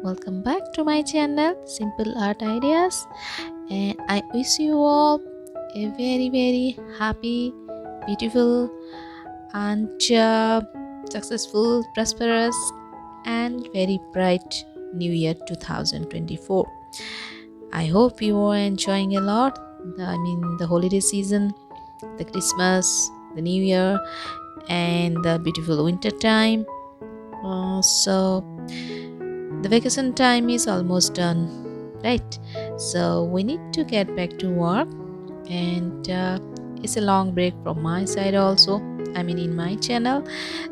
Welcome back to my channel Simple Art Ideas, and I wish you all a very happy, beautiful, and successful, prosperous, and very bright New Year 2024. I hope you are enjoying a lot. The holiday season, the Christmas, the New Year, and the beautiful winter time. So the vacation time is almost done, right? So we need to get back to work, and it's a long break from my side also. In my channel,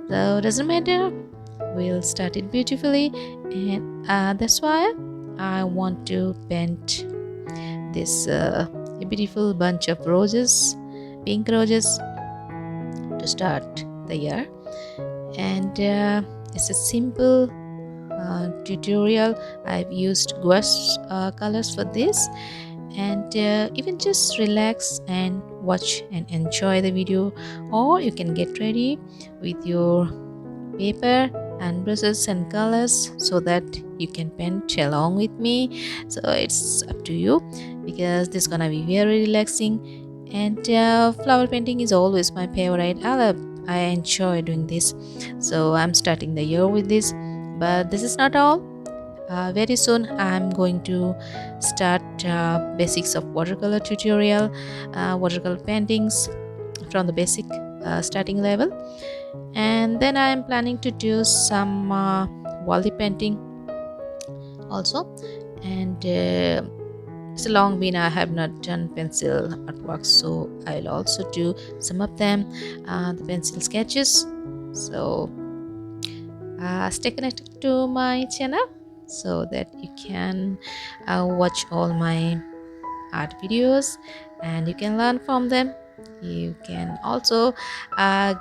so doesn't matter. We'll start it beautifully, and that's why I want to paint this a beautiful bunch of roses, pink roses, to start the year. And it's a simple tutorial. I've used gouache colors for this, and you can just relax and watch and enjoy the video, or you can get ready with your paper and brushes and colors so that you can paint along with me. So it's up to you, because this is gonna be very relaxing. And flower painting is always my favorite. I enjoy doing this, so I'm starting the year with this. But this is not all. Very soon I'm going to start basics of watercolor tutorial, watercolor paintings from the basic starting level. And then I am planning to do some wally painting also. And it's a long been I have not done pencil artwork, so I'll also do some of them, the pencil sketches. So stay connected to my channel so that you can watch all my art videos and you can learn from them. You can also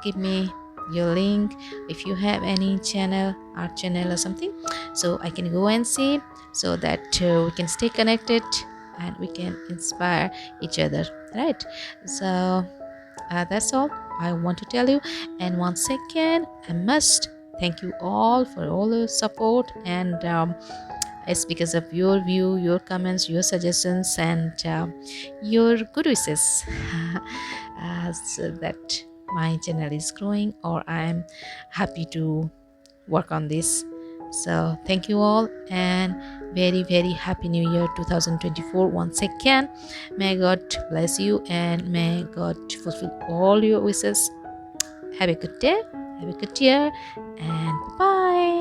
give me your link if you have any channel, art channel or something, so I can go and see, so that we can stay connected and we can inspire each other, right? So that's all I want to tell you. And once again, I must thank you all for all your support, and it's because of your view, your comments, your suggestions, and your good wishes so that my channel is growing, or I'm happy to work on this. So thank you all, and very happy new year 2024 once again. May God bless you, and may God fulfill all your wishes. Have a good day, have a good year, and bye.